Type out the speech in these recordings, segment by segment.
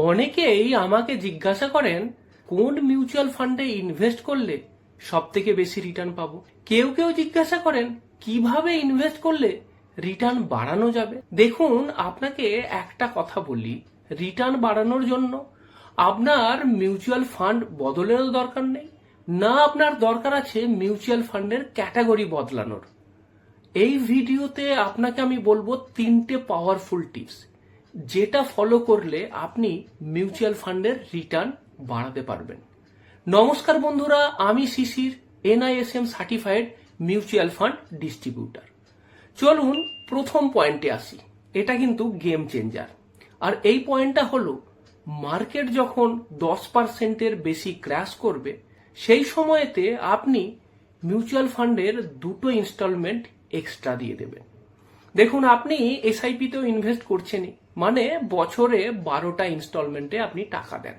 অনেকেই আমাকে জিজ্ঞাসা করেন কোন মিউচুয়াল ফান্ডে ইনভেস্ট করলে সব থেকে বেশি রিটার্ন পাবো। কেউ কেউ জিজ্ঞাসা করেন কিভাবে ইনভেস্ট করলে রিটার্ন বাড়ানো যাবে। দেখুন, আপনাকে একটা কথা বলি, রিটার্ন বাড়ানোর জন্য আপনার মিউচুয়াল ফান্ড বদলেরও দরকার নেই, না আপনার দরকার আছে মিউচুয়াল ফান্ডের ক্যাটাগরি বদলানোর। এই ভিডিওতে আপনাকে আমি বলবো 3টে পাওয়ারফুল টিপস, যেটা ফলো করলে আপনি মিউচুয়াল ফান্ডের রিটার্ন বাড়াতে পারবেন। নমস্কার বন্ধুরা, আমি শিশির, NISM certified mutual fund distributor. চলুন প্রথম পয়েন্টে আসি। এটা কিন্তু গেম চেঞ্জার। আর এই পয়েন্টটা হলো, মার্কেট যখন 10%-এর বেশি ক্র্যাশ করবে সেই সময়তে আপনি মিউচুয়াল ফান্ডের 2টো ইনস্টলমেন্ট এক্সট্রা দিয়ে দেবেন। দেখুন, আপনি SIP-তেও ইনভেস্ট করছেনই, মানে বছরে 12টা ইনস্টলমেন্টে আপনি টাকা দেন।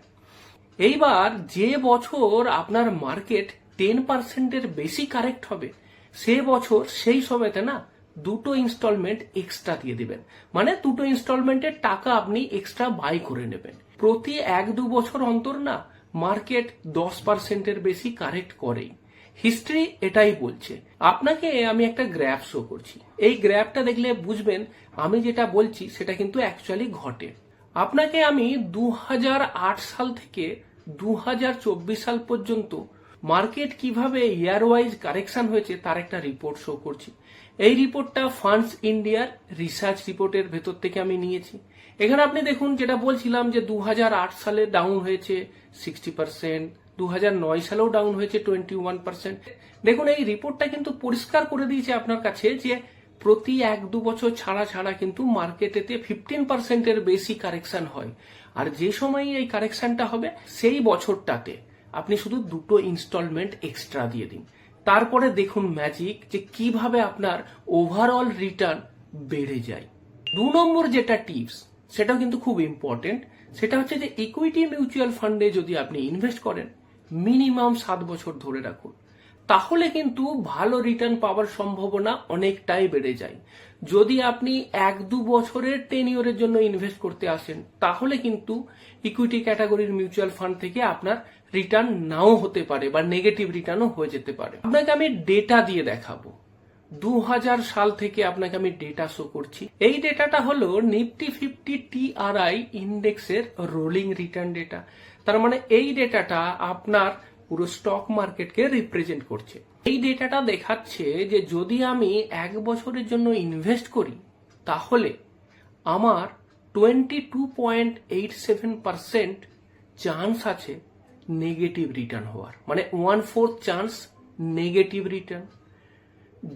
এইবার যে বছর আপনার মার্কেট 10%-এর বেশি কারেক্ট হবে সে বছর সেই সময়তে না 2টো ইনস্টলমেন্ট এক্সট্রা দিয়ে দিবেন, মানে 2টো ইনস্টলমেন্টের টাকা আপনি এক্সট্রা বাই করে নেবেন। প্রতি 1-2 বছর অন্তর না মার্কেট 10%-এর বেশি কারেক্ট করেই। হিস্ট্রি এটাই বলছে। আপনাকে আমি একটা গ্রাফ শো করছি, এই গ্রাফটা দেখলে বুঝবেন আমি যেটা বলছি সেটা কিন্তু অ্যাকচুয়ালি ঘটে। আপনাকে আমি 2008 সাল থেকে 2024 সাল পর্যন্ত মার্কেট কিভাবে ইয়ার ওয়াইজ কারেকশন হয়েছে তার একটা রিপোর্ট শো করছি। এই রিপোর্টটা ফান্ডস ইন্ডিয়ার রিসার্চ রিপোর্টের ভেতর থেকে আমি নিয়েছি। এখানে আপনি দেখুন, যেটা বলছিলাম যে 2008 সালে ডাউন হয়েছে 60%, 2009 সালেও ডাউন হয়েছে 21%। দেখুন, এই রিপোর্টটা কিন্তু পরিষ্কার করে দিয়েছে আপনার কাছে যে প্রতি 1-2 বছর ছাড়া ছাড়া কিন্তু মার্কেটেতে 15%-এর বেশি কারেকশন হয়। আর যে সময় এই কারেকশনটা হবে সেই বছরটাতে আপনি শুধু 2টো ইনস্টলমেন্ট এক্সট্রা দিয়ে দিন। তারপরে দেখুন ম্যাজিক, যে কিভাবে আপনার ওভারঅল রিটার্ন বেড়ে যায়। 2 নম্বর যেটা টিপস, সেটাও কিন্তু খুব ইম্পর্টেন্ট। সেটা হচ্ছে যে ইকুইটি মিউচুয়াল ফান্ডে যদি আপনি ইনভেস্ট করেন মিনিমাম 7 বছর ধরে রাখুন, তাহলে কিন্তু ভালো রিটার্ন পাওয়ার সম্ভাবনা অনেকটাই বেড়ে যায়। যদি আপনি 1-2 বছরের টেনিওরের জন্য ইনভেস্ট করতে আসেন তাহলে কিন্তু ইকুইটি ক্যাটাগরির মিউচুয়াল ফান্ড থেকে আপনার রিটার্ন নাও হতে পারে বা নেগেটিভ রিটার্নও হয়ে যেতে পারে। আপনাকে আমি ডেটা দিয়ে দেখাবো। 2000 সাল থেকে আপনাকে আমি ডেটা শো করছি। এই ডেটাটা হলো নিফটি 50 TRI ইন্ডেক্সের রোলিং রিটার্ন ডেটা। তার মানে এই ডেটাটা আপনার পুরো স্টক মার্কেটকে রিপ্রেজেন্ট করছে। এই ডেটাটা দেখাচ্ছে যে যদি আমি 1 বছরের জন্য ইনভেস্ট করি তাহলে আমার 22.87% চান্স আছে নেগেটিভ রিটার্ন হওয়ার, মানে 1/4 চান্স নেগেটিভ রিটার্ন।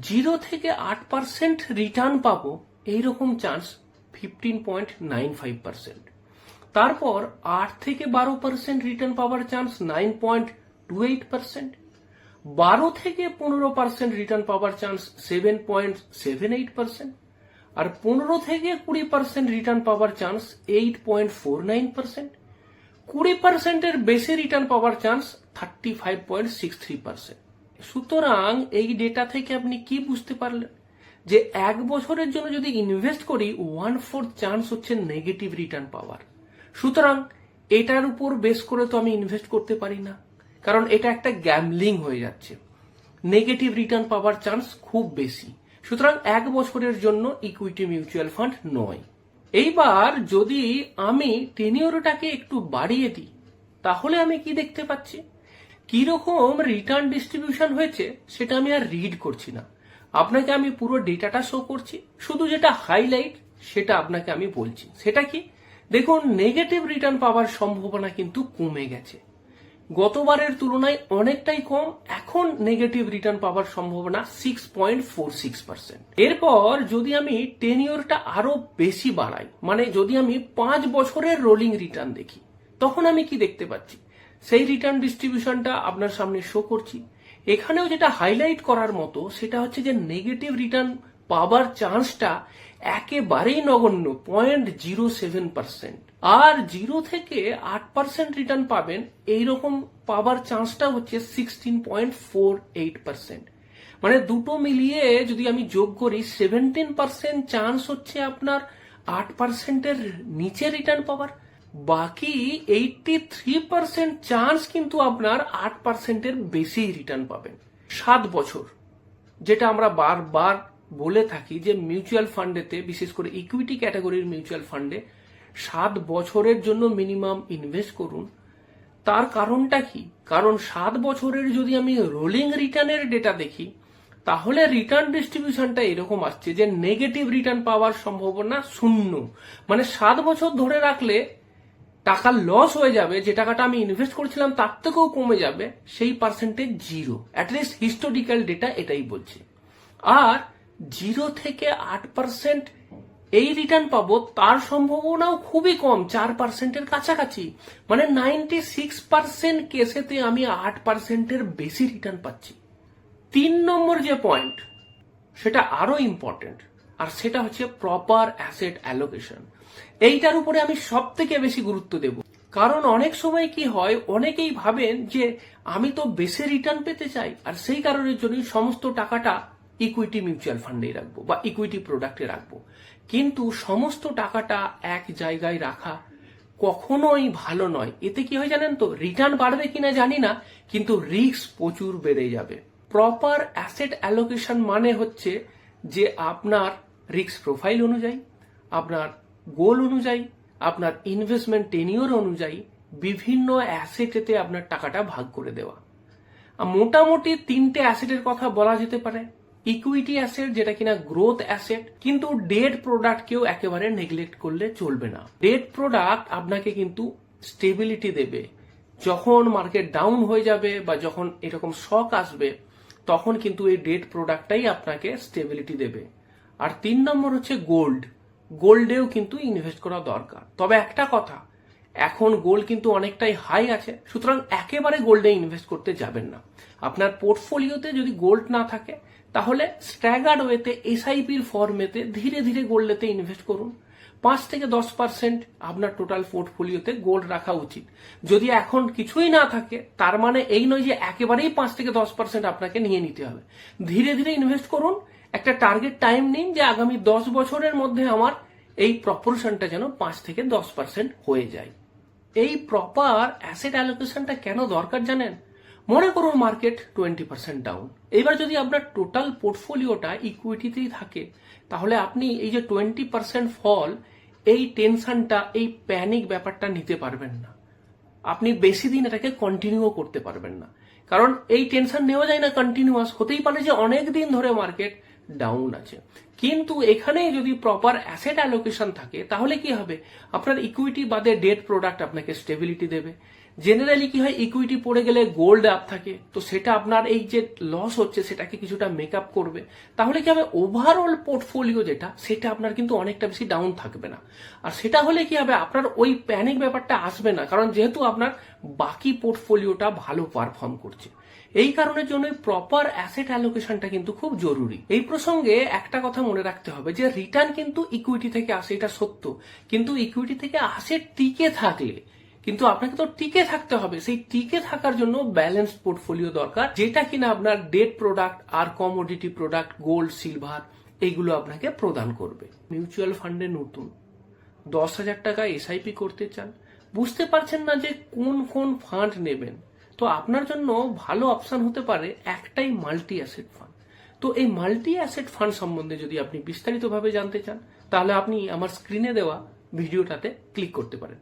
0 থেকে 8% রিটার্ন পাবো এইরকম চান্স 15.95%। তারপর 8 থেকে 12% রিটার্ন পাওয়ার চান্স 9.28%। 12 থেকে 15% রিটার্ন পাওয়ার চান্স 7.78%। আর 15 থেকে 20% রিটার্ন পাওয়ার চান্স 8.49%। 20%-এর বেশি রিটার্ন পাওয়ার চান্স 35.63%। সুতরাং এই ডেটা থেকে আপনি কি বুঝতে পারলেন যে 1 বছরের জন্য যদি ইনভেস্ট করি 1/4 চান্স হচ্ছে নেগেটিভ রিটার্ন পাওয়ার। সুতরাং এটার উপর বেস করে তো আমি ইনভেস্ট করতে পারি না, কারণ এটা একটা গ্যাম্বলিং হয়ে যাচ্ছে। নেগেটিভ রিটার্ন পাওয়ার চান্স খুব বেশি। সুতরাং 1 বছরের জন্য ইকুইটি মিউচুয়াল ফান্ড নয়। এইবার যদি আমি টেনিওরটাকে একটু বাড়িয়ে দিই তাহলে আমি কি দেখতে পাচ্ছি, কিরকম রিটার্ন ডিস্ট্রিবিউশন হয়েছে সেটা আমি আর রিড করছি না, আপনাকে আমি পুরো ডেটাটা শো করছি। শুধু যেটা হাইলাইট সেটা আপনাকে আমি বলছি। সেটা কি, দেখুন নেগেটিভ রিটার্ন পাওয়ার সম্ভাবনা কিন্তু কমে গেছে, গতবারের তুলনায় অনেকটাই কম। এখন নেগেটিভ রিটার্ন পাওয়ার সম্ভাবনা 6.46%। এরপর যদি আমি টেনিওরটা আরো বেশি বাড়াই, মানে যদি আমি 5 বছরের রোলিং রিটার্ন দেখি, তখন আমি কি দেখতে পাচ্ছি সেই রিটার্ন ডিস্ট্রিবিউশনটা আপনার সামনে শো করছি। এখানেও যেটা হাইলাইট করার মতো সেটা হচ্ছে যে নেগেটিভ রিটার্ন পাবার চান্সটা একেবারেই নগণ্য, 0.07%। আর 0 থেকে 8% রিটার্ন পাবেন এইরকম পাবার চান্সটা হচ্ছে 16.48%। মানে দুটো মিলিয়ে যদি আমি যোগ করি 17% চান্স হচ্ছে আপনার 8%-এর নিচে রিটার্ন পাওয়ার। বাকি 83% চান্স কিন্তু আপনার 8%-এর বেশি রিটার্ন পাবেন 7 বছর। যেটা আমরা বারবার বলে থাকি যে মিউচুয়াল ফান্ডেতে, বিশেষ করে ইকুইটি ক্যাটাগরির মিউচুয়াল ফান্ডে 7 বছরের জন্য মিনিমাম ইনভেস্ট করুন। তার কারণটা কি? কারণ 7 বছরের যদি আমি রোলিং রিটার্নের ডেটা দেখি, তাহলে রিটার্ন ডিস্ট্রিবিউশনটা এরকম আসছে যে নেগেটিভ রিটার্ন পাওয়ার সম্ভাবনা 0। মানে 7 বছর ধরে রাখলে টাকা লস হয়ে যাবে, যে টাকাটা আমি ইনভেস্ট করেছিলাম তার থেকেও কমে যাবে, সেই পার্সেন্টেজ 0। অ্যাটলিস্ট হিস্টোরিক্যাল ডেটা এটাই বলছে। আর 0 থেকে 8% এই রিটার্ন পাবো তার সম্ভাবনাও খুবই কম, 4%-এর কাছাকাছি। মানে 96% কেসেতে আমি 8%-এর বেশি রিটার্ন পাচ্ছি। 3 নম্বর যে পয়েন্ট, সেটা আরো ইম্পর্টেন্ট, আর সেটা হচ্ছে প্রপার অ্যাসেট অ্যালোকেশন। এইটার উপরে আমি সব থেকে বেশি গুরুত্ব দেব। কারণ অনেক সময় কি হয়, অনেকেই ভাবেন যে আমি তো বেশি রিটার্ন পেতে চাই, আর সেই কারণের জন্য সমস্ত টাকাটা ইকুইটি মিউচুয়াল ফান্ডে রাখবো বা ইকুইটি প্রোডাক্টে রাখবো। কিন্তু সমস্ত টাকাটা এক জায়গায় রাখা কখনোই ভালো নয়। এতে কি হয় জানেন তো, রিটার্ন বাড়বে কিনা জানি না, কিন্তু রিস্ক প্রচুর বেড়ে যাবে। প্রপার অ্যাসেট অ্যালোকেশন মানে হচ্ছে যে আপনার রিস্ক প্রোফাইল অনুযায়ী, আপনার গোল অনুযায়ী, আপনার ইনভেস্টমেন্ট টেনিওর অনুযায়ী বিভিন্ন অ্যাসেটেতে আপনার টাকাটা ভাগ করে দেওয়া। মোটামুটি 3টে অ্যাসেটের কথা বলা যেতে পারে। ইকুইটি অ্যাসেট, যেটা কিনা গ্রোথ অ্যাসেট, কিন্তু ডেট প্রোডাক্টকেও একেবারে নেগলেক্ট করলে চলবে না। ডেট প্রোডাক্ট আপনাকে কিন্তু স্টেবিলিটি দেবে। যখন মার্কেট ডাউন হয়ে যাবে বা যখন এরকম শক আসবে, তখন কিন্তু এই ডেট প্রোডাক্টটাই আপনাকে স্টেবিলিটি দেবে। আর 3 নম্বর হচ্ছে গোল্ড। গোল্ডেও কিন্তু ইনভেস্ট করা দরকার। তবে একটা কথা, এখন গোল্ড কিন্তু অনেকটাই হাই আছে, সুতরাং একেবারে গোল্ডে ইনভেস্ট করতে যাবেন না। আপনার পোর্টফোলিওতে যদি গোল্ড না থাকে, তাহলে স্ট্যাগার্ড ওয়েতে এসআইপির ফর্মেতে ধীরে ধীরে গোল্ডেতে ইনভেস্ট করুন। 5 থেকে 10% আপনার টোটাল পোর্টফোলিওতে গোল্ড রাখা উচিত। যদি এখন কিছুই না থাকে, তার মানে এই নয় যে একেবারেই 5 থেকে 10% আপনাকে নিয়ে নিতে হবে। ধীরে ধীরে ইনভেস্ট করুন। একটা টার্গেট টাইম নিন যে আগামী 10 বছরের মধ্যে আমার এই প্রপোর্শনটা যেন 5 থেকে 10% হয়ে যায়। এই প্রপার অ্যাসেট অ্যালোকেশনটা কেন দরকার জানেন? মনে করুন মার্কেট 20% ডাউন। এবার যদি আপনার টোটাল পোর্টফোলিওটা ইকুইটিতেই থাকে, তাহলে আপনি এই যে 20% ফল, এই টেনশনটা, এই প্যানিক ব্যাপারটা নিতে পারবেন না। আপনি বেশি দিন এটাকে কন্টিনিউ করতে পারবেন না। কারণ এই টেনশন নেওয়া যায় না কন্টিনিউয়াস। হতেই পারে যে অনেক দিন ধরে মার্কেট ডাউন আছে, কিন্তু এখানে যদি প্রপার অ্যাসেট অ্যালোকেশন থাকে, তাহলে কি হবে, আপনার ইকুইটি বাদে ডেট প্রোডাক্ট আপনাকে স্টেবিলিটি দেবে। জেনারেলি কি হয়, ইকুইটি পড়ে গেলে গোল্ড আপ থাকে, তো সেটা আপনার এই যে লস হচ্ছে সেটাকে কিছুটা মেক আপ করবে। তাহলে কি হবে, ওভারঅল পোর্টফোলিও যেটা, সেটা আপনার কিন্তু অনেকটা বেশি ডাউন থাকবে না। আর সেটা হলে কি হবে, আপনার ওই প্যানিক ব্যাপারটা আসবে না, কারণ যেহেতু আপনার বাকি পোর্টফোলিওটা ভালো পারফর্ম করছে। এই কারণের জন্য প্রপার অ্যাসেট অ্যালোকেশনটা কিন্তু খুব জরুরি। এই প্রসঙ্গে একটা কথা মনে রাখতে হবে যে রিটার্ন কিন্তু ইকুইটি থেকে আসে, এটা সত্য, কিন্তু ইকুইটি থেকে আসে টিকে থাকলে। কিন্তু আপনাকে তো টিকে থাকতে হবে। সেই টিকে থাকার জন্য ব্যালেন্সড পোর্টফোলিও দরকার, যেটা কিনা আপনার ডেট প্রোডাক্ট আর কমোডিটি প্রোডাক্ট, গোল্ড, সিলভার, এইগুলো আপনাকে প্রদান করবে। মিউচুয়াল ফান্ডে নতুন, 10,000 টাকা এসআইপি করতে চান, বুঝতে পারছেন না যে কোন কোন ফান্ড নেবেন, তো আপনার জন্য ভালো অপশন হতে পারে একটাই মাল্টি অ্যাসেট ফান্ড। তো এই মাল্টি অ্যাসেট ফান্ড সম্বন্ধে যদি আপনি বিস্তারিতভাবে জানতে চান, তাহলে আপনি আমার স্ক্রিনে দেওয়া ভিডিওটাতে ক্লিক করতে পারেন।